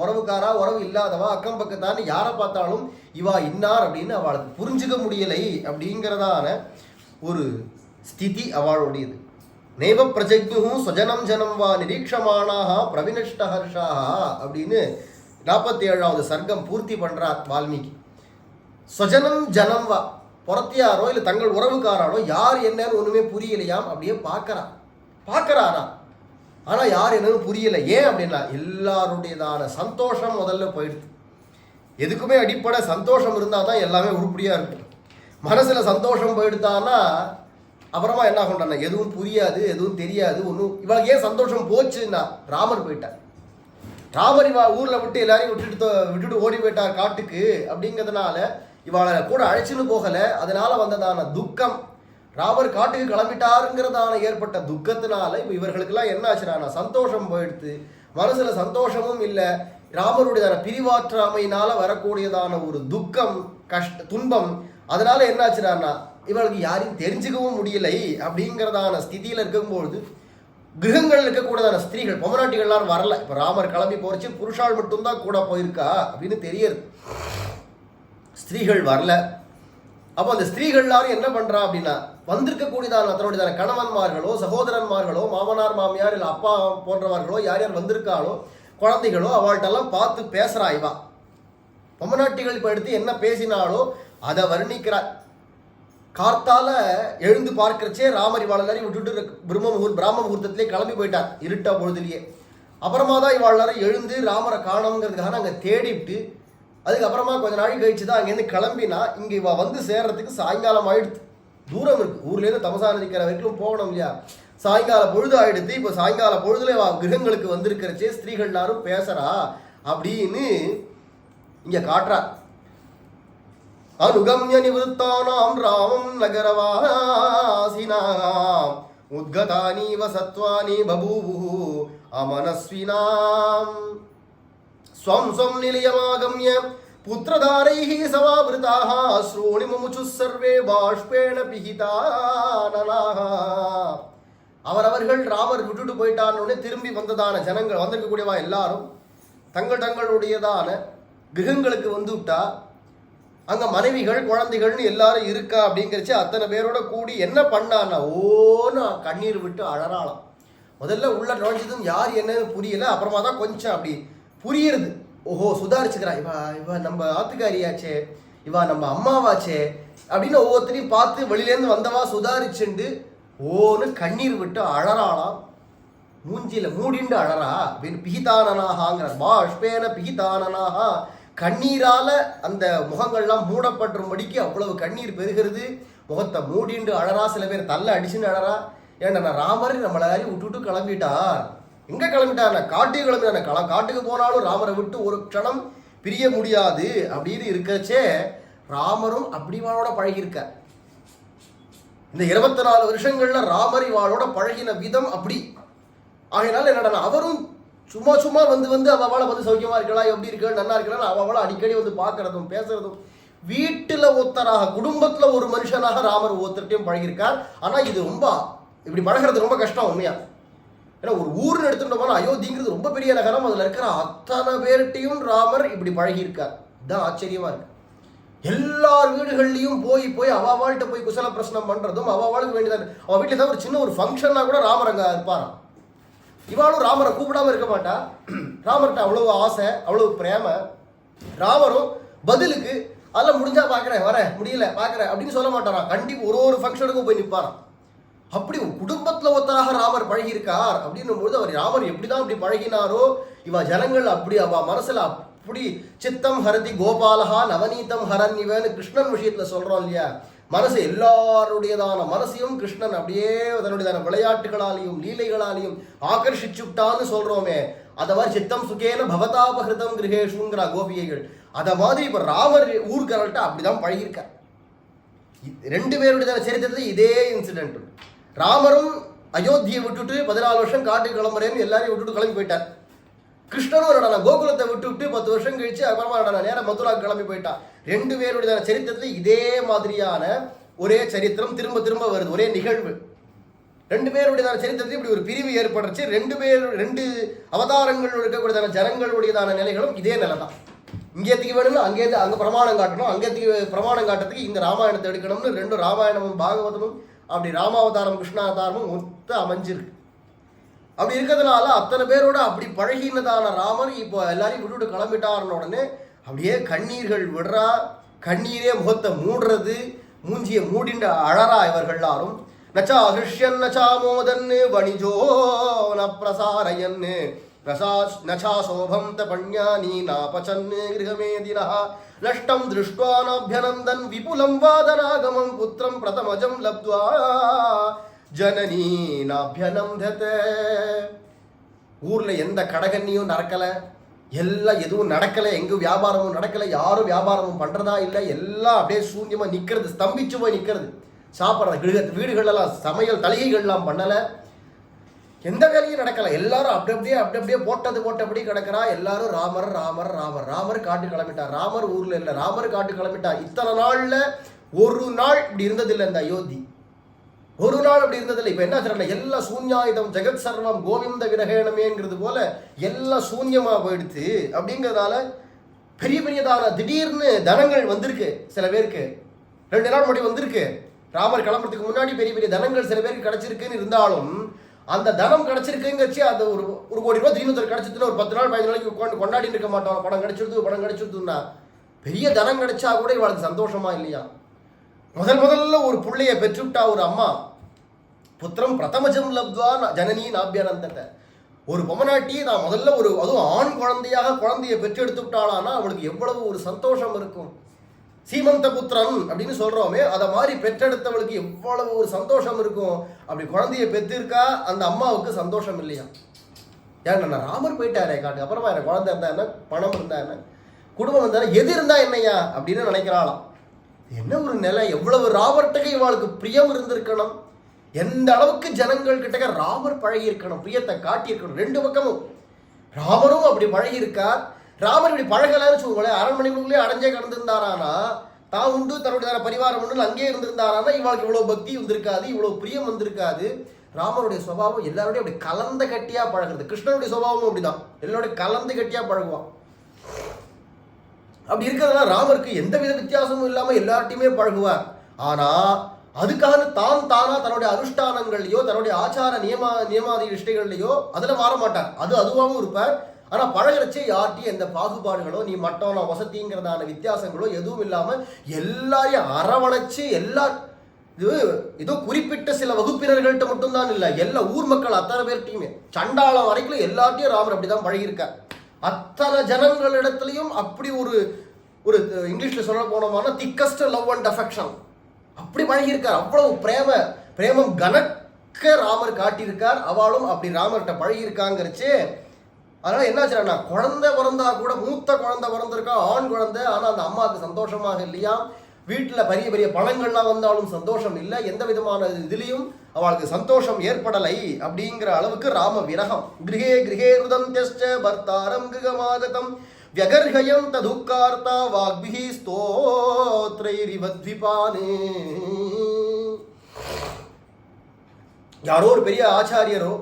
உறவுக்காரா உறவு இல்லாதவா அக்கம் பக்கத்தான்னு யாரை பார்த்தாலும் இவா இன்னார் அப்படின்னு அவளுக்கு புரிஞ்சுக்க முடியலை அப்படிங்கிறதான ஒரு ஸ்திதி அவளுடையது. நைவ பிரஜக்ஞு ஸ்வஜனம் ஜனம் வா நிரீட்சமானாக பிரவினஷ்ட ஹர்ஷாக அப்படின்னு 47வது சர்க்கம் பூர்த்தி பண்றார் வால்மீகி. ஸ்வஜனம் ஜனம் வா, புறத்தியாரோ இல்லை தங்கள் உறவுக்காராரோ யார் என்னன்னு ஒண்ணுமே புரியலையாம், அப்படியே பார்க்கறாரா, ஆனா யார் என்னன்னு புரியல. ஏன் அப்படின்னா எல்லாருடையதான சந்தோஷம் முதல்ல போயிடுது. எதுக்குமே அடிப்படை சந்தோஷம் இருந்தால் தான் எல்லாமே உருப்படியா இருக்கும். மனசுல சந்தோஷம் போயிடுதான்னா அப்புறமா என்ன பண்றாங்க, எதுவும் புரியாது, எதுவும் தெரியாது, ஒன்றும். இவளுக்கு ஏன் சந்தோஷம் போச்சுன்னா ராமர் போயிட்டார். ராமர் இவா ஊர்ல விட்டு எல்லாரையும் விட்டுட்டு ஓடி போயிட்டார் காட்டுக்கு. அப்படிங்கிறதுனால இவளை கூட அழைச்சின்னு போகல. அதனால வந்ததான துக்கம், ராமர் காட்டுக்கு கிளம்பிட்டாருங்கிறதான ஏற்பட்ட துக்கத்தினால இப்போ இவர்களுக்கெல்லாம் என்ன ஆச்சுனா சந்தோஷம் போயிடுத்து. மனசுல சந்தோஷமும் இல்லை. ராமருடையதான பிரிவாற்றாமையினால வரக்கூடியதான ஒரு துக்கம், துன்பம். அதனால என்ன ஆச்சுனா இவளுக்கு யாரையும் தெரிஞ்சுக்கவும் முடியலை. அப்படிங்கிறதான ஸ்திதியில இருக்கும்பொழுது கிரகங்கள் இருக்கக்கூடாதான ஸ்திரீகள் பொம்மநாட்டிகள்லாம் வரல. இப்போ ராமர் கிளம்பி போச்சு, புருஷால் மட்டும்தான் கூட போயிருக்கா அப்படின்னு தெரியுது. ஸ்திரீகள் வரல. அப்போ அந்த ஸ்திரீகள் எல்லாரும் என்ன பண்றா அப்படின்னா வந்திருக்கக்கூடியதான தன்னுடையதான கணவன்மார்களோ சகோதரன்மார்களோ மாமனார் மாமியார் இல்லை அப்பா போன்றவர்களோ யார் யார் வந்திருக்காளோ குழந்தைகளோ அவள்கிட்டெல்லாம் பார்த்து பேசுறா. இவா பொம்மநாட்டிகள் இப்போ எடுத்து என்ன பேசினாலோ அதை வர்ணிக்கிறார். கார்த்தால எழுந்து பார்க்கிறச்சே ராமர் இவாள் எல்லாரையும் விட்டுட்டு பிராம முகூர்த்தத்திலே கிளம்பி போயிட்டார் இருட்ட பொழுதுலேயே. அப்புறமா தான் இவாள் எல்லாரும் எழுந்து ராமரை காணோங்கிறதுக்காக அங்கே தேடிவிட்டு அதுக்கப்புறமா கொஞ்ச நாள் கழிச்சு தான் அங்கேருந்து கிளம்பினா இங்கே இவ வந்து சேர்றதுக்கு சாயங்காலம் ஆயிடுது. தூரம் இருக்கு, ஊர்லேருந்து தமசா நதிக்கிற வரைக்கும் போகணும் இல்லையா. சாயங்கால பொழுது ஆயிடுது. இப்போ சாயங்கால பொழுதுல கிரகங்களுக்கு வந்திருக்கிறச்சே ஸ்திரீகள் எல்லாரும் பேசுறா அப்படின்னு இங்க காட்டுறா. அனுகம்ய நிவృత్తానాம் ராமம் நகரவாசினாம் உத்கதானீவ சத்வானி பபூவு அமனஸ்வினாம் ஸ்வம் ஸ்வம் நிலையமாகம்ய புத்திரதாரைஹி சமாவிருதாக அஸ்ரூணி முமுச்சு சர்வே பாஷ்பேண பிஹிதானனாக. அவரவர்கள் ராமர் விட்டுட்டு போயிட்டான்னு திரும்பி வந்ததான ஜனங்கள் வந்திருக்கக்கூடியவா எல்லாரும் தங்களுடையதான கிரகங்களுக்கு வந்து விட்டா. அங்க மனைவிகள் குழந்தைகள்னு எல்லாரும் இருக்கா. அப்படிங்கிறச்சு அத்தனை பேரோட கூடி என்ன பண்ணான்னா ஓன்னு கண்ணீர் விட்டு அழறாளாம். முதல்ல உள்ள நுழைஞ்சதும் யார் என்னன்னு புரியல. அப்புறமா தான் கொஞ்சம் அப்படி புரியுறது. ஓஹோ சுதாரிச்சுக்கிறா, இவ நம்ம ஆத்துக்காரியாச்சே, இவா நம்ம அம்மாவாச்சே அப்படின்னு ஒவ்வொருத்தரையும் பார்த்து வெளியிலேருந்து வந்தவா சுதாரிச்சுண்டு ஓன்னு கண்ணீர் விட்டு அழறாளாம். மூஞ்சியில மூடிண்டு அழறா அப்படின்னு பிஹிதானனாகாங்கிற பாஷ்பேன பிஹிதானனாக கண்ணீரால அந்த முகங்கள்லாம் மூடப்பட்டும்படிக்கு அவ்வளவு கண்ணீர் பெருகிறது. முகத்தை மூடிண்டு அழறா. சில பேர் தள்ள அடிச்சுன்னு அழறா. ஏன்னா ராமர் நம்மள எல்லாரையும் விட்டுட்டு கிளம்பிட்டார். எங்க கிளம்பிட்டார்? காட்டுக்கு கிளம்பிட்டார். காட்டுக்கு போனாலும் ராமரை விட்டு ஒரு க்ஷணம் பிரிய முடியாது அப்படின்னு இருக்கச்சே ராமரும் அப்படி இவாளோட பழகியிருக்கார். இந்த 24 வருஷங்கள்ல ராமர் இவாளோட பழகின விதம் அப்படி. ஆகையினால என்னடா அவரும் சும்மா வந்து அவளை வந்து சௌக்கியமா இருக்கலாம், எப்படி இருக்கலாம், நல்லா இருக்கலாம் அவளை அடிக்கடி வந்து பார்க்கறதும் பேசுறதும். வீட்டுல ஒருத்தராக குடும்பத்துல ஒரு மனுஷனாக ராமர் ஒருத்தர்ட்டையும் பழகியிருக்கார். ஆனா இது ரொம்ப இப்படி பழகிறது ரொம்ப கஷ்டம் உண்மையா. ஏன்னா ஒரு ஊர்னு எடுத்துட்டோம்னா அயோத்திங்கிறது ரொம்ப பெரிய நகரம். அதுல இருக்கிற அத்தனை பேர்கிட்டையும் ராமர் இப்படி பழகியிருக்கார். இதுதான் ஆச்சரியமா இருக்கு. எல்லார் வீடுகள்லையும் போய் அவள்கிட்ட போய் குசல பிரச்சனை பண்றதும் அவளுக்கு வேண்டியதான். அவள் வீட்டுல ஏதாவது ஒரு சின்ன ஒரு ஃபங்க்ஷன்னா கூட ராமர் அங்க இருப்பாராம். இவாளும் ராமரை கூப்பிடாம இருக்க மாட்டா. ராமர்கிட்ட அவ்வளவு ஆசை, அவ்வளவு பிரேம. ராமரும் பதிலுக்கு அதெல்லாம் முடிஞ்சா பாக்குறேன், வரேன், முடியல பாக்குறேன் அப்படின்னு சொல்ல மாட்டாராம். கண்டிப்பா ஒரு ஃபங்க்ஷனுக்கும் போய் நிற்பாராம். அப்படி குடும்பத்துல ஒருத்தராக ராமர் பழகியிருக்கார் அப்படின்னும் பொழுது அவர் ராமர் எப்படிதான் அப்படி பழகினாரோ இவ ஜனங்கள் அப்படி அவ மனசுல அப்படி சித்தம் ஹரதி கோபாலஹா நவநீதம் ஹரன் இவன்னு கிருஷ்ணன் விஷயத்துல சொல்றோம் இல்லையா. மனசு எல்லாருடையதான மனசையும் கிருஷ்ணன் அப்படியே தன்னுடையதான விளையாட்டுகளாலையும் லீலைகளாலையும் ஆகர்ஷிச்சுட்டான்னு சொல்றோமே. அத மாதிரி சித்தம் சுகேன பவதாபகிருதம் கிரகேஷுங்கிற கோபிகைகள். அத மாதிரி இப்ப ராமர் ஊர்கரல்ட்ட அப்படிதான் பழகியிருக்கார். 2 பேருடைய சரித்திரத்துல இதே இன்சிடென்ட். ராமரும் அயோத்தியை விட்டுட்டு 14 வருஷம் காட்டுக்கு கிளம்புறேன்னு எல்லாரையும் விட்டுட்டு கிளம்பி போயிட்டார். கிருஷ்ணனும் கோகுலத்தை விட்டு 10 வருஷம் கழிச்சு அப்புறமா நேரம் மதுரா கிளம்பி போயிட்டான். 2 பேருடைய சரித்திரத்துல இதே மாதிரியான ஒரே சரித்திரம் திரும்ப வருது, ஒரே நிகழ்வு. ரெண்டு பேருடையதான சரித்திரத்தில் இப்படி ஒரு பிரிவு ஏற்படுச்சு. ரெண்டு அவதாரங்கள் இருக்கக்கூடியதான ஜனங்களுடையதான நிலைகளும் இதே நிலை தான். இங்கேத்துக்கு வேணும்னா அங்கே பிரமாணம் காட்டணும், அங்கேத்துக்கு பிரமாணம் காட்டுறதுக்கு இங்கே ராமாயணத்தை எடுக்கணும்னு ரெண்டு ராமாயணமும் பாகவதமும் அப்படி ராமாவதாரம் கிருஷ்ணாவதாரமும் ஒத்த அமைஞ்சிருக்கு. அப்படி இருக்கிறதுனால அத்தனை பேரோட அப்படி பழகினதான ராமர் இப்போ எல்லாரையும் விட்டுவிட்டு கிளம்பிட்டாருன்னு உடனே அப்படியே கண்ணீர்கள் விடுறா, கண்ணீரே முகத்தை மூடுறது, மூஞ்சியை மூடின்ற அழறா இவர்கள் எல்லாரும். நச்சா ஹிருஷ்யன் நச்சா மோதன் வணிஜோ ந பிரசாரயன் நச்சா சோபம் தபண்யானி நாபச்சன் கிருஹமேதினா நஷ்டம் திருஷ்டுவா நாபியனந்தன் விபுலம் வாதனாகமம் புத்திரம் பிரதமஜம் லப்த்வா ஜனனி நாபியனந்தத. ஊர்ல எந்த கடகண்ணியும் நடக்கல, எல்லாம் எதுவும் நடக்கல, எங்கும் வியாபாரமும் நடக்கல, யாரும் வியாபாரமும் பண்றதா இல்லை, எல்லாம் அப்படியே சூன்யமா நிக்கிறது, ஸ்தம்பிச்சு போய் நிக்கிறது. சாப்பிட்றது வீடுகள்லாம் சமையல் தலிகைகள்லாம் பண்ணல, எந்த வேலையும் நடக்கல. எல்லாரும் அப்படி அப்படியே போட்டபடி கிடக்கிறா. எல்லாரும் ராமர் ராமர் ராமர் ராமர் காட்டு கிளம்பிட்டார். ராமர் ஊர்ல இல்லை, ராமர் காட்டு கிளம்பிட்டார். இத்தனை நாள்ல ஒரு நாள் இப்படி இருந்ததில்லை இந்த அயோத்தி, ஒரு நாள் அப்படி இருந்ததில்லை. இப்ப என்ன சொல்ற, எல்லாம் சூன்யாயுதம் ஜெகத் சர்வம் கோவிந்த விரகேணமேங்கிறது போல எல்லாம் சூன்யமா போயிடுச்சு. அப்படிங்கிறதுனால பெரிய பெரியதான திடீர்னு தனங்கள் வந்திருக்கு சில பேருக்கு. 2 நாள் முன்னாடி வந்திருக்கு. ராமர் கிளம்புறதுக்கு முன்னாடி பெரிய பெரிய தனங்கள் சில பேருக்கு கிடைச்சிருக்குன்னு இருந்தாலும் அந்த தனம் கிடைச்சிருக்குங்கச்சு அது ஒரு கோடி ரூபாய் திடீர்னு கிடைச்சதுல ஒரு 10 நாள் 15 நாளைக்கு கொண்டாடி இருக்க மாட்டோம். படம் கிடைச்சிருதுன்னா பெரிய தனம் கிடைச்சா கூட இவளுக்கு சந்தோஷமா இல்லையா? முதல்ல ஒரு பிள்ளைய பெற்றுவிட்டா ஒரு அம்மா, புத்திரம் பிரதமஜம் லப்த்வா ஜனனி நாபியானந்தத்தை. ஒரு பொம்மநாட்டி நான் முதல்ல அதுவும் ஆண் குழந்தையை பெற்றெடுத்து விட்டாளானா அவளுக்கு எவ்வளவு ஒரு சந்தோஷம் இருக்கும். சீமந்த புத்திரன் அப்படின்னு சொல்றோமே, அதை மாதிரி பெற்றெடுத்தவளுக்கு எவ்வளவு ஒரு சந்தோஷம் இருக்கும். அப்படி குழந்தைய பெற்றிருக்கா அந்த அம்மாவுக்கு சந்தோஷம் இல்லையா? ஏன்னா ராமர் போயிட்டாரே காட்டு, அப்புறமா எனக்கு குழந்தை இருந்தா என்ன, பணம் இருந்தா என்ன, குடும்பம் இருந்தா எது இருந்தா என்னையா அப்படின்னு நினைக்கிறாளாம். என்ன ஒரு நிலை, எவ்வளவு ராமர்கிட்ட இவாளுக்கு பிரியம் இருந்திருக்கணும், எந்த அளவுக்கு ஜனங்கள் கிட்ட ராமர் பழகி இருக்கணும், பிரியத்தை காட்டியிருக்கணும். 2 பக்கமும் ராமரும் அப்படி பழகி இருக்கார். ராமர் இப்படி பழகலன்னு சொல்லுங்களேன், அரண்மனைக்குள்ளே அடைஞ்சே கடந்திருந்தாரானா, தான் உண்டு தன்னுடைய பரிவாரம் உண்டு அங்கேயே இருந்திருந்தாரானா இவாளுக்கு இவ்வளவு பக்தி வந்திருக்காது, இவ்வளவு பிரியம் வந்திருக்காது. ராமருடைய சுபாவம் எல்லாரோடையும் அப்படி கலந்த கட்டியா பழகுறது. கிருஷ்ணனுடைய சுபாவமும் அப்படிதான், எல்லாரோடைய கலந்து கட்டியா பழகுவான். அப்படி இருக்கிறதுனால ராமருக்கு எந்த வித வித்தியாசமும் இல்லாம எல்லார்ட்டையுமே பழகுவார். ஆனா அதுக்காக தானா தன்னுடைய அனுஷ்டானங்கள்லையோ தன்னுடைய ஆச்சார நியமாதி நிஷ்டைகள்லையோ அதுல மாற மாட்டார், அதுவாகவும் இருப்பார். ஆனா பழகிறச்சே யார்ட்டையும் எந்த பாகுபாடுகளோ நீ மட்டம் நான் வசதிங்கிறதான வித்தியாசங்களோ எதுவும் இல்லாம எல்லாரையும் அரவணைச்சு ஏதோ குறிப்பிட்ட சில வகுப்பினர்கள்ட்ட மட்டும்தான் இல்லை, எல்லா ஊர் மக்கள் அத்தனை பேர்ட்டையுமே சண்டாளம் வரைக்கும் எல்லார்ட்டையும் ராமர் அப்படிதான் பழகியிருக்கார். அத்தனை ஜனங்களிடத்துலையும் அப்படி ஒரு இங்கிலீஷ்ல சொல்ல போனோம்னா திக்கஸ்ட் லவ் அண்ட் அஃபெக்ஷன் அப்படி பழகியிருக்கார். அவ்வளவு பிரேமம் கணக்க ராமர் காட்டியிருக்கார். அவளும் அப்படி ராமர்கிட்ட பழகியிருக்காங்கிறச்சு. அதனால என்ன ஆச்சுன்னா, குழந்தை பிறந்தா கூட மூத்த குழந்தை பிறந்திருக்கா, ஆண் குழந்தை, ஆனா அந்த அம்மாவுக்கு சந்தோஷமாக இல்லையா, வீட்டுல பெரிய பெரிய பணங்கள்லாம் வந்தாலும் சந்தோஷம் இல்லை, எந்த விதமான இதுலயும் அவளுக்கு சந்தோஷம் ஏற்படலை. அப்படிங்கிற அளவுக்கு ராம விரகம். கிரகே கிரகே ருதந்த்யஸ்ச பர்த்தாரம் கிருகமாகதம் வியகர்ஹயம் ததுக்கார்த்தா வாக்பிஹி ஸ்தோத்ரைரிவத்விபானே. யாரோ ஒரு பெரிய ஆச்சாரியரோ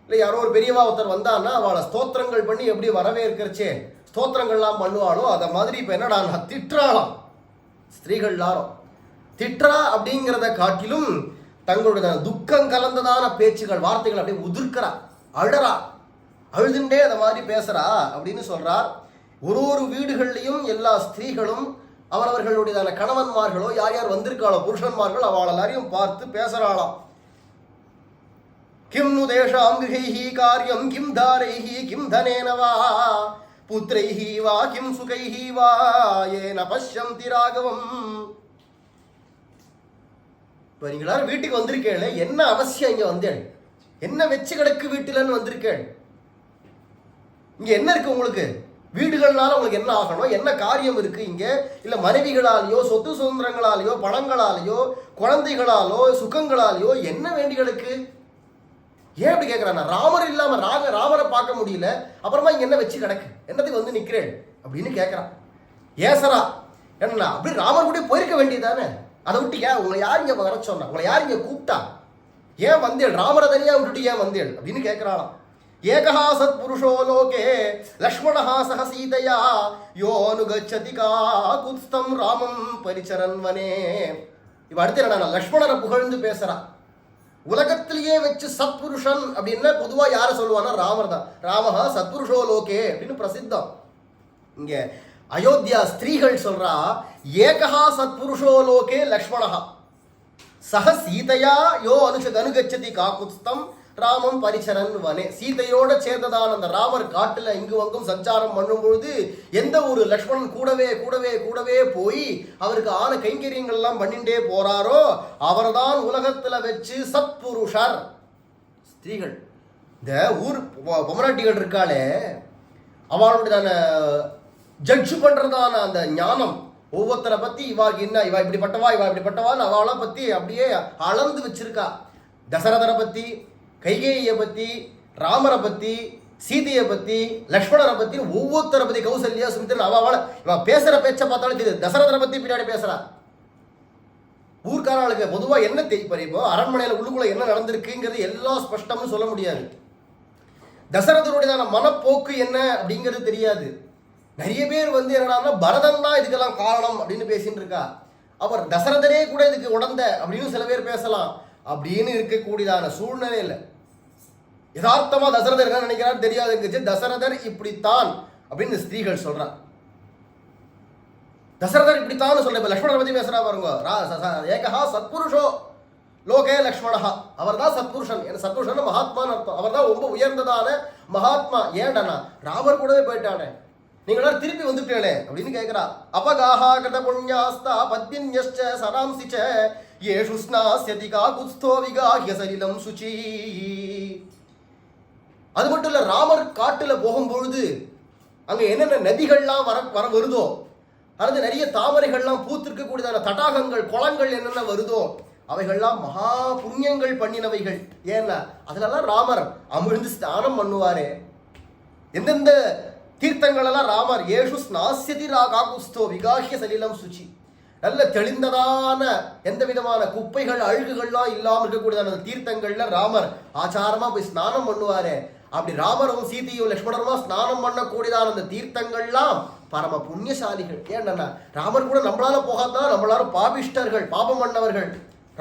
இல்லை யாரோ ஒரு பெரியவா ஒருத்தர் வந்தான்னா அவளை ஸ்தோத்திரங்கள் பண்ணி எப்படி வரவேற்கிறச்சே ஸ்தோத்திரங்கள்லாம் பண்ணுவாளோ அதை மாதிரி இப்போ என்னடா திட்டுறாளாம். ஸ்திரீகள் எல்லாரும் திட்டுறா அப்படிங்கிறத காட்டிலும் தங்களுடைய துக்கம் கலந்ததான பேச்சுகள் வார்த்தைகள் அப்படியே உதிர்க்கிறா, அழறா, அழுதுண்டே அதை மாதிரி பேசுறா அப்படின்னு சொல்றார். ஒரு வீடுகள்லையும் எல்லா ஸ்திரீகளும் அவரவர்களுடையதான கணவன்மார்களோ யார் யார் வந்திருக்காளோ புருஷன்மார்கள் அவள் எல்லாரையும் பார்த்து பேசுறாளாம். கிம் நு தேஷாம் கிரகைஹி காரியம் கிம் தாரைஹி கிம் தனேன வா புத்ரைஹி வா கிம் சுகைஹி வா ஏன பஷ்யந்தி ராகவம். இப்போ நீங்க எல்லாரும் வீட்டுக்கு வந்திருக்கேன், என்ன அவசியம் இங்க வந்தேன், என்ன வச்சு கிடக்கு வீட்டுலன்னு வந்திருக்கேன், இங்க என்ன இருக்கு உங்களுக்கு, வீடுகள்னால உங்களுக்கு என்ன ஆகணும், என்ன காரியம் இருக்கு இங்க, இல்ல மனைவிகளாலேயோ சொத்து சுதந்திரங்களாலேயோ பணங்களாலேயோ குழந்தைகளாலோ சுகங்களாலேயோ என்ன வேண்டிகளுக்கு, ஏன் அப்படி கேட்கிறான். ராமர் இல்லாம ராமரை பார்க்க முடியல, அப்புறமா இங்க என்ன வச்சு கிடக்கு, என்னத்துக்கு வந்து நிக்கிறேன் அப்படின்னு கேட்கிறான். ஏசரா என்ன அப்படி ராமர் கூட போயிருக்க வேண்டியதானே, அதை விட்டு ஏன் உங்களை யார் இங்க வர சொன்னா, உங்களை யார் இங்க கூப்பிட்டா, ஏன் வந்தேள், ராமரை தனியா விட்டுட்டு ஏன் வந்தேள் அப்படின்னு கேட்கிறாளாம். ஏகஹா சத் புருஷோ லோகே லக்ஷ்மணஹா சக சீதையா யோ அனுகச்சதி காகுத்ஸ்தம் ராமம் பரிச்சரன் வனே. இவ அடுத்து என்ன, லக்ஷ்மணரை புகழ்ந்து பேசுறா. உலகத்திலேயே வச்சு சத்புருஷன் அப்படின்னா பொதுவா யார சொல்லுவானா, ராமர் தான். ராமஹா சத்புருஷோ லோகே அப்படின்னு பிரசித்தம். இங்க அயோத்தியா ஸ்திரீகள் சொல்றா, ஏகஹா சத்புருஷோ லோகே லக்ஷ்மணஹா சக சீதையா யோ அனுகச்சதி காகுத்ஸ்தம் ராமம் பரிச்சரன் வனே. சீதையோட சேர்ந்ததான அந்த ராமர் காட்டுல இங்கு அங்கும் சஞ்சாரம் பண்ணும் பொழுது எந்த ஒரு லக்ஷ்மணன் கூடவே கூடவே கூடவே போய் அவருக்கு ஆன கைங்கரியங்கள் எல்லாம் பண்ணிட்டே போறாரோ அவர்தான் உலகத்துல வச்சு சத்புருஷர். ஸ்திரீகள் இந்த ஊர் பொமராட்டிகள் இருக்காளே, அவளுடைய ஜட்ஜ் பண்றதான அந்த ஞானம், ஒவ்வொருத்தரை பத்தி இவாக்கு என்ன, இவா இப்படிப்பட்டவா இவா இப்படிப்பட்டவான்னு அவளை பத்தி அப்படியே அளந்து வச்சிருக்கா. தசரதரை பத்தி, கைகேயியை பத்தி, ராமரை பத்தி, சீதையை பத்தி, லக்ஷ்மணரை பத்தி, ஒவ்வொருத்தரை பத்தி, கௌசல்யா சுமித்திரன் அவளை இவ பேசுற பேச்ச பார்த்தாலும் தெரியுது. தசரதரை பத்தி பின்னாடி பேசுறா. ஊர்க்காரர்களுக்கு பொதுவா என்ன தெரியும், இப்போ அரண்மனையில உள்ளுக்குள்ள என்ன நடந்திருக்குங்கிறது எல்லாம் ஸ்பஷ்டம்னு சொல்ல முடியாது. தசரதனுடைய மனப்போக்கு என்ன அப்படிங்கிறது தெரியாது. நிறைய பேர் என்னன்னா பரதன் தான் இதுக்கெல்லாம் காரணம் அப்படின்னு பேசிட்டு இருக்கா. அவர் தசரதரே கூட இதுக்கு உடந்த அப்படின்னு சில பேர் பேசலாம். அப்படின்னு இருக்கக்கூடியதான சூழ்நிலையில் யதார்த்தமா தசரதர் என்ன நினைக்கிறார் தெரியாது. தசரதர் இப்படித்தான் அப்படின்னு ஸ்திரீகள் சொல்றான். தசரதர் இப்படித்தான் சொல்ல. இப்ப லக்ஷ்மணரை பத்தி பேசுறா பாருங்க. ஏகஹா சத்புருஷோ லோகே லக்ஷ்மணஹா, அவர் தான் சத்புருஷன். சத்புருஷன் மகாத்மான்னு அர்த்தம். அவர் தான் ரொம்ப உயர்ந்ததான மகாத்மா. ஏண்டனா ராமர் கூடவே போயிட்டானே, நீங்களாம் திருப்பி வந்துட்டே அப்படின்னு கேட்கிறா. அபகாஹா கிருத புண்ணியாஸ்தா பத்மின்யஸ்ச சராம்சிச்ச ஏஷு ஸ்நாஸ்யதி காகுத்ஸ்தோ விகாஹ்ய சலிலம் சுச்சி. அது மட்டும் இல்ல, ராமர் காட்டுல போகும்பொழுது அங்க என்னென்ன நதிகள்லாம் வர வருதோ, அல்லது நிறைய தாமரைகள்லாம் பூத்திருக்க கூடியதான தடாகங்கள் குளங்கள் என்னென்ன வருதோ அவைகள்லாம் மகா புண்ணியங்கள் பண்ணினவைகள். ஏன்னா அதுலலாம் ராமர் அமிழ்ந்து ஸ்நானம் பண்ணுவாரே. எந்தெந்த தீர்த்தங்கள் எல்லாம் ராமர் ஏஷு ஸ்நாஸ்யதி காகுஸ்தோ விகாஹ்ய சலிலம் சுச்சி, நல்ல தெளிந்ததான எந்த விதமான குப்பைகள் அழுகுகள்லாம் இல்லாமல் இருக்கக்கூடியதான தீர்த்தங்கள்ல ராமர் ஆச்சாரமா போய் ஸ்நானம் பண்ணுவாரு. அப்படி ராமரும் சீதையும் லக்ஷ்மணருமா ஸ்நானம் பண்ணக்கூடியதான அந்த தீர்த்தங்கள்லாம் பரம புண்ணியசாலிகள். ஏன்னா ராமர் கூட நம்மளால போகாதான், நம்மளால பாபிஷ்டர்கள், பாபம் பண்ணவர்கள்.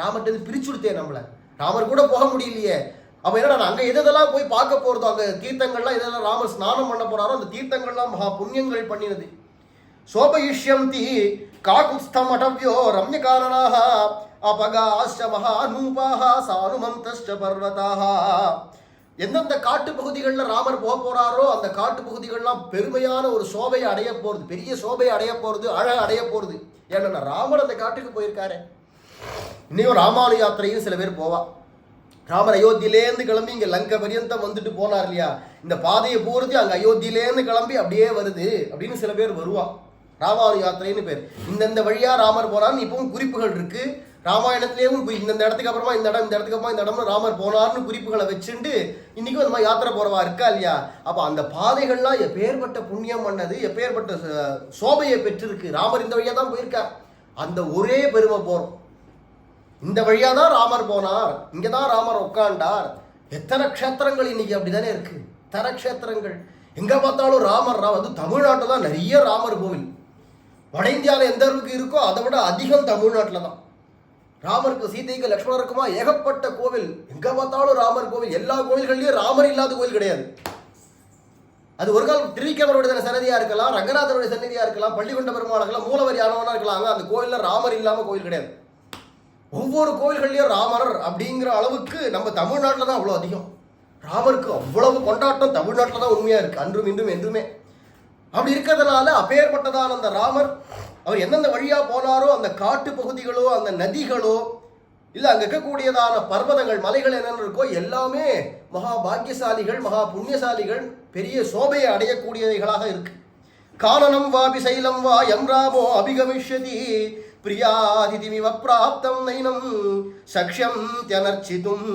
ராமர்கிட்ட பிரிச்சுடுத்தே நம்மள, ராமர் கூட போக முடியலையே. அப்ப என்ன, அங்க எதெல்லாம் போய் பார்க்க போறதோ, அங்க தீர்த்தங்கள்லாம் எதெல்லாம் ராமர் ஸ்நானம் பண்ண போறாரோ அந்த தீர்த்தங்கள்லாம் மகா புண்ணியங்கள் பண்ணினது. சோபயிஷ்யந்தி காகுத்ஸ்தம் அடவ்யோ ரம்யகாரணாஹ அபகாஸ்ச மகாநூபாஹ சானுமந்தஸ்ச பர்வதாஹ. எந்தெந்த காட்டு பகுதிகளில் ராமர் போக போறாரோ அந்த காட்டு பகுதிகள்லாம் பெருமையான ஒரு சோபையை அடைய போறது, பெரிய சோபையை அடைய போறது, அழக அடைய போறது. ஏன்னா ராமர் அந்த காட்டுக்கு போயிருக்காரு. இன்னையும் ராமானு யாத்திரையும் சில பேர் போவா. ராமர் அயோத்தியிலேருந்து கிளம்பி இங்க லங்கை பரியந்தம் வந்துட்டு போனார் இல்லையா, இந்த பாதையை போறது அங்க அயோத்தியிலேருந்து கிளம்பி அப்படியே வருது அப்படின்னு சில பேர் வருவா. ராமானு யாத்திரைன்னு பேர். இந்தந்த வழியா ராமர் போனார்னு இப்பவும் குறிப்புகள் இருக்கு. ராமாயணத்திலேயும் இந்த இடத்துக்கு அப்புறமா இந்த இடம், இந்த இடத்துக்கு அப்புறமா இந்த இடம்னு ராமர் போனார்னு குறிப்புகளை வச்சுட்டு இன்னைக்கும் அந்த மாதிரி யாத்திரை போறவா இருக்கா இல்லையா. அப்ப அந்த பாதைகள்லாம் எப்பேற்பட்ட புண்ணியம் பண்ணது, எப்பேற்பட்ட சோபையை பெற்றிருக்கு. ராமர் இந்த வழியா தான் போயிருக்கார். அந்த ஒரே பெருமை போறோம். இந்த வழியா தான் ராமர் போனார், இங்கதான் ராமர் உட்காண்டார். எத்தனை க்ஷேத்திரங்கள் இன்னைக்கு அப்படிதானே இருக்கு. எத்தனை க்ஷேத்திரங்கள் எங்க பார்த்தாலும் ராமர். அது தமிழ்நாட்டில் தான் நிறைய ராமர் கோவில். வட இந்தியாவில் எந்த அளவுக்கு இருக்கோ அதை விட அதிகம் தமிழ்நாட்டில் தான். ராமருக்கு, சீதைக்கு, லக்ஷ்மணருக்குமா ஏகப்பட்ட கோவில். எங்க பார்த்தாலும் ராமர் கோவில். எல்லா கோவில்கள்லயும் ராமர் இல்லாத கோவில் கிடையாது. அது ஒரு கால் திருவிக்கிரமருடைய சன்னதியா இருக்கலாம், ரங்கநாதனுடைய சன்னதியா இருக்கலாம், பள்ளிகொண்ட பெருமாள் இருக்கலாம், மூலவர் யானவனா இருக்கலாம். அந்த கோவில்ல ராமர் இல்லாம கோவில் கிடையாது. ஒவ்வொரு கோவில்கள்லயும் ராமர் அப்படிங்கிற அளவுக்கு நம்ம தமிழ்நாட்டில் தான் அவ்வளோ அதிகம். ராமருக்கு அவ்வளவு கொண்டாட்டம் தமிழ்நாட்டில் தான் உண்மையா இருக்கு, அன்றும் இன்றும் என்றுமே. அப்படி இருக்கிறதுனால அப்பேற்பட்டதான அந்த ராமர் அவர் எந்தெந்த வழியா போனாரோ அந்த காட்டு பகுதிகளோ அந்த நதிகளோ இல்லை அங்கே இருக்கக்கூடியதான பர்வதங்கள், மலைகள் என்னென்ன இருக்கோ எல்லாமே மகா பாக்கியசாலிகள், மகா புண்ணியசாலிகள், பெரிய சோபையை அடையக்கூடியவைகளாக இருக்கு. கானனம் வாபி சைலம் வா எம் ராமோ அபிகமிஷ்யதி பிரியாதிதிமிவ பிராப்தம் நைனம் சக்ஷம் தியனர்ச்சிதும்.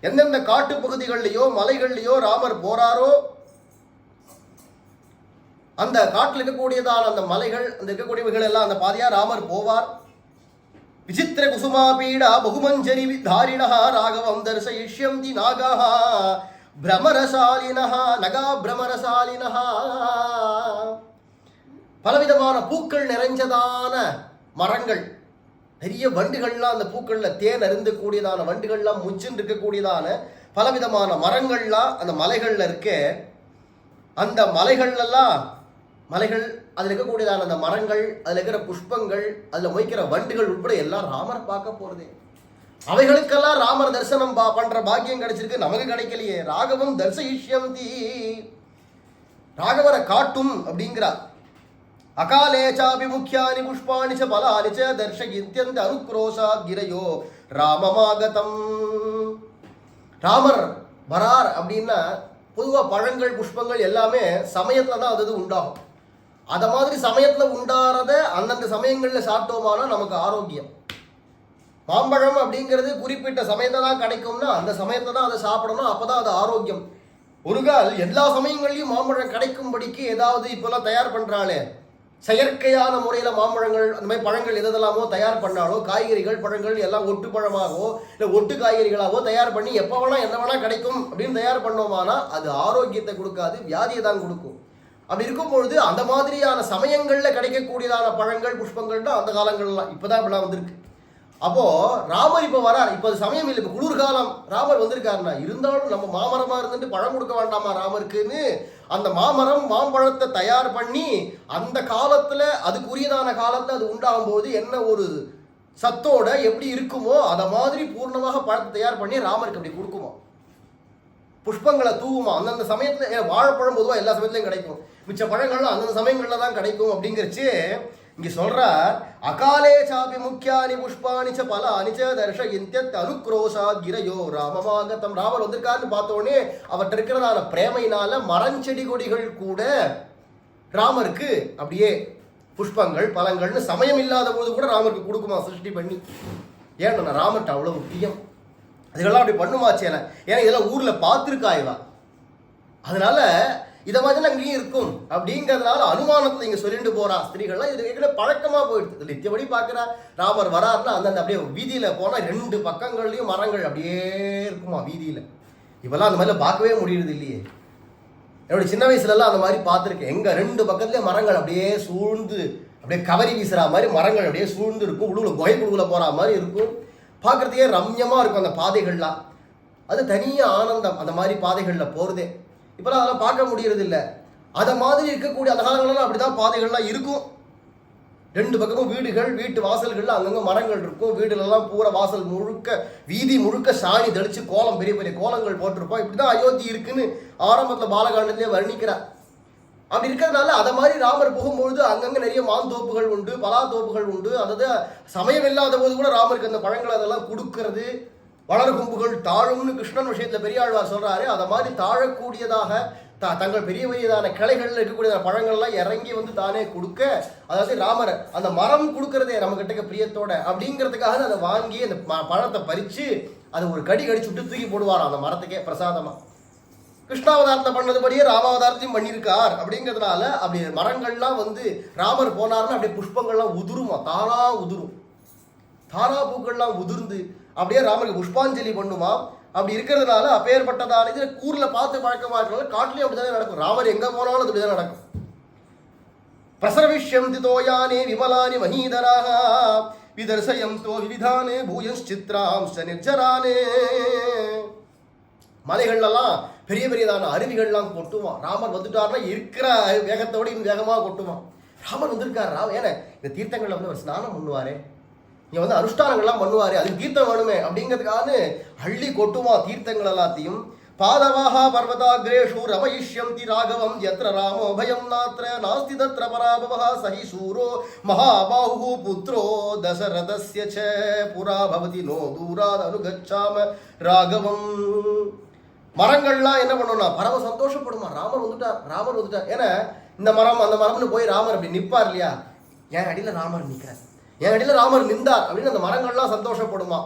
எந்தெந்த காட்டு பகுதிகள்லையோ மலைகள்லையோ ராமர் போறாரோ அந்த காட்டில் இருக்கக்கூடியதான அந்த மலைகள், அந்த இருக்கக்கூடியவைகள் எல்லாம் அந்த பாதையா ராமர் போவார். விசித்திர குசுமா பீடா பகுமஞ்சரி தாரிணா ராகவம் தர்சயிஷ்யந்தி நாகா பிரமரசாலினா நகா பிரமரசாலினா. பலவிதமான பூக்கள் நிறைஞ்சதான மரங்கள், நிறைய வண்டுகள்லாம் அந்த பூக்கள்ல தேன் அருந்து கூடியதான வண்டுகள்லாம் முச்சின்னு இருக்கக்கூடியதான பலவிதமான மரங்கள்லாம் அந்த மலைகள்ல இருக்க. அந்த மலைகள்லாம் மலைகள் அதில் இருக்கக்கூடியதான அந்த மரங்கள், அதில் இருக்கிற புஷ்பங்கள், அதில் மொய்க்கிற வண்டுகள் உட்பட எல்லாம் ராமரை பார்க்க போறதே. அவைகளுக்கெல்லாம் ராமர் தரிசனம் பண்ற பாக்கியம் கிடைச்சிருக்கு, நமக்கு கிடைக்கலையே. ராகவம் தர்சயிஷ்யந்தி, ராகவரை காட்டும் அப்படிங்கிறார். அகாலே சாபிமுக்கியானி புஷ்பாணி ச பலானி ச தர்ஷயித்யந்த அனுக்ரோஷாத் கிரையோ ராமமாகதம். ராமர் வரார் அப்படின்னா பொதுவாக பழங்கள் புஷ்பங்கள் எல்லாமே சமயத்தில் தான் அது உண்டாகும். அதை மாதிரி சமயத்தில் உண்டாறத அந்தந்த சமயங்களில் சாப்பிட்டோமானா நமக்கு ஆரோக்கியம். மாம்பழம் அப்படிங்கிறது குறிப்பிட்ட சமயத்தை தான் கிடைக்கும்னா அந்த சமயத்தை தான் அதை சாப்பிடணும், அப்போதான் அது ஆரோக்கியம். ஒரு கால் எல்லா சமயங்கள்லையும் மாம்பழம் கிடைக்கும்படிக்கு ஏதாவது இப்போல்லாம் தயார் பண்ணுறாளே, செயற்கையான முறையில் மாம்பழங்கள் அந்த மாதிரி பழங்கள் எதெல்லாமோ தயார் பண்ணாலோ, காய்கறிகள் பழங்கள் எல்லாம் ஒட்டு பழமாகவோ இல்லை ஒட்டு காய்கறிகளாகவோ தயார் பண்ணி எப்போ வேணால் என்ன வேணால் கிடைக்கும் அப்படின்னு தயார் பண்ணோமானா அது ஆரோக்கியத்தை கொடுக்காது, வியாதியை தான் கொடுக்கும். அப்படி இருக்கும் பொழுது அந்த மாதிரியான சமயங்களில் கிடைக்கக்கூடியதான பழங்கள் புஷ்பங்கள் தான் அந்த காலங்கள்லாம் இப்போதான் இப்படிலாம் வந்திருக்கு. அப்போ ராமர் இப்போ வரார், இப்போ அது சமயம் இல்லை, இப்போ குளிர்காலம் ராமர் வந்திருக்காருன்னா இருந்தாலும் நம்ம மாமரமாக இருந்துட்டு பழம் கொடுக்க வேண்டாமா ராமருக்குன்னு அந்த மாமரம் மாம்பழத்தை தயார் பண்ணி அந்த காலத்தில் அதுக்குரியதான காலத்தில் அது உண்டாகும் போது என்ன ஒரு சத்தோட எப்படி இருக்குமோ அதை மாதிரி பூர்ணமாக பழத்தை தயார் பண்ணி ராமருக்கு அப்படி கொடுக்குமா, புஷ்பங்களை தூவுமா. அந்தந்த சமயத்தில் வாழைப்பழம் பொதுவாக எல்லா சமயத்துலையும் கிடைக்கும், மிச்ச பழங்கள்லாம் அந்தந்த சமயங்களில் தான் கிடைக்கும் அப்படிங்கிறச்சு இங்க சொல்றார். அகாலே சாபி முக்கியானி புஷ்பானி ச பலானி ச தர்ஷயித்யத் அனுக்ரோஷாத் கிரையோ ராமமாகதம். ராமர் வந்திருக்காருன்னு பார்த்தோடனே அவர்கிட்ட இருக்கிறதான பிரேமையினால மரஞ்செடி கொடிகள் கூட ராமருக்கு அப்படியே புஷ்பங்கள் பழங்கள்னு சமயம் இல்லாத போது கூட ராமருக்கு கொடுக்குமா சிருஷ்டி பண்ணி. ஏன்னா ராமர்கிட்ட அவ்வளவு முக்கியம், அதுக்கெல்லாம் அப்படி பண்ணுமாச்சேன. ஏன்னா இதெல்லாம் ஊர்ல பார்த்துருக்காய்வா, அதனால இதை மாதிரி அங்கேயும் இருக்கும் அப்படிங்கிறதுனால அனுமானத்தை இங்கே சொல்லிட்டு போறா. ஸ்திரீகள்லாம் இது கேட்கல பழக்கமாக போயிடுது. நித்தியபடி பார்க்குறா ராமர் வராருன்னா அந்தந்த அப்படியே வீதியில் போனால் 2 பக்கங்கள்லையும் மரங்கள் அப்படியே இருக்குமா வீதியில். இப்போல்லாம் அந்த மாதிரிலாம் பார்க்கவே முடியுறது இல்லையே. என்னுடைய சின்ன வயசுலலாம் அந்த மாதிரி பார்த்துருக்கேன். எங்கள் 2 பக்கத்துலேயே மரங்கள் அப்படியே சூழ்ந்து அப்படியே கவரி வீசுகிற மாதிரி மரங்கள் அப்படியே சூழ்ந்து இருக்கும், உழுவுல குகை குழுவில் போகிற மாதிரி இருக்கும். பார்க்குறதுக்கே ரம்யமாக இருக்கும் அந்த பாதைகள்லாம். அது தனியாக ஆனந்தம் அந்த மாதிரி பாதைகளில் போகிறதே. இப்போலாம் அதெல்லாம் பார்க்க முடியறது இல்லை. அதை மாதிரி இருக்கக்கூடிய அந்த காலங்கள்லாம் அப்படிதான் பாதைகள்லாம் இருக்கும். 2 பக்கமும் வீடுகள், வீட்டு வாசல்கள்ல அங்கங்கே மரங்கள் இருக்கும். வீடுலலாம் பூரா வாசல் முழுக்க வீதி முழுக்க சாணி தெளிச்சு கோலம் பெரிய பெரிய கோலங்கள் போட்டிருப்போம். இப்படிதான் அயோத்தி இருக்குன்னு ஆரம்பத்தில் பாலகாண்டத்திலே வர்ணிக்கிறார். அப்படி இருக்கிறதுனால அதை மாதிரி ராமர் போகும்பொழுது அங்கங்கே நிறைய மாந்தோப்புகள் உண்டு, பலாத்தோப்புகள் உண்டு. அதாவது சமயம் இல்லாத போது கூட ராமருக்கு அந்த பழங்கள் அதெல்லாம் கொடுக்கறது. வளர் கொம்புகள் தாழும்னு கிருஷ்ணன் விஷயத்துல பெரியாழ்வார் சொல்றாரு. அதை மாதிரி தாழக்கூடியதாக தங்கள் பெரிய பெரியதான கிளைகள்ல இருக்கக்கூடிய பழங்கள்லாம் இறங்கி வந்து தானே கொடுக்க, அதாவது ராமர் அந்த மரம் கொடுக்கறதே நம்ம கிட்ட பிரியத்தோட அப்படிங்கிறதுக்காக அதை வாங்கி அந்த பழத்தை பறிச்சு அதை ஒரு கடி கடிச்சு விட்டு தூக்கி போடுவாராம் அந்த மரத்துக்கே பிரசாதமா. கிருஷ்ணாவதாரத்தை பண்ணதுபடியே ராமாவதாரத்தையும் பண்ணியிருக்கார் அப்படிங்கிறதுனால அப்படி மரங்கள்லாம் வந்து ராமர் போனார்னா அப்படியே புஷ்பங்கள்லாம் உதிருமா, தானா உதிரும். தானா பூக்கள்லாம் உதிர்ந்து அப்படியே ராமருக்கு புஷ்பாஞ்சலி பண்ணுமா. அப்படி இருக்கிறதுனால அப்பேற்பட்டதான இது ஊர்ல பார்த்து பழக்கமா இருக்கிறது, காட்டிலையும் அப்படித்தானே நடக்கும். ராமர் எங்க போனாலும் அது அப்படிதான் நடக்கும். பிரசரவிஷ்யந்தி தோயானே விமலானி மஹீதராக விதர்சயந்தோ விவிதானே பூயஞ்சித்ராம்ச நிர்ஜரானே. மலைகள்லாம் பெரிய பெரியதான அருவிகள்லாம் கொட்டுவான். ராமர் வந்துட்டார்னா இருக்கிற வேகத்தோட இன்னும் வேகமாக கொட்டுவான். ராமர் வந்திருக்காரு. ஏன்னா இந்த தீர்த்தங்கள்ல வந்து ஒரு ஸ்நானம் பண்ணுவாரே, இங்கே வந்து அனுஷ்டானங்கள்லாம் பண்ணுவார், அதுக்கு தீர்த்தம் வேணுமே அப்படிங்கிறதுக்காக அள்ளி கொட்டுமா தீர்த்தங்கள் எல்லாத்தையும். பாதவாஹா பர்வதாகிரேஷு ரமயிஷ்யந்தி ராகவம் யத்ர ராமோ பயம் நாத்ர நாஸ்தி தத்ர பராபவஹ சஹி சூரோ மகாபாஹு புத்ரோ தசரதஸ்ய ச புரா பவதி நோ தூராத் அனுகச்சாம ராகவம். மரங்கள்லாம் என்ன பண்ணணும்னா பரம சந்தோஷப்படுமா, ராமர் வந்துட்டார் ராமர் வந்துட்டார். ஏன்னா இந்த மரம் அந்த மரம்னு போய் ராமர் அப்படி நிற்பார் இல்லையா, என் அடியில் ராமர் நிற்கிறார், என் அடியில் ராமர் நின்றார் அப்படின்னு அந்த மரங்கள்லாம் சந்தோஷப்படுமா.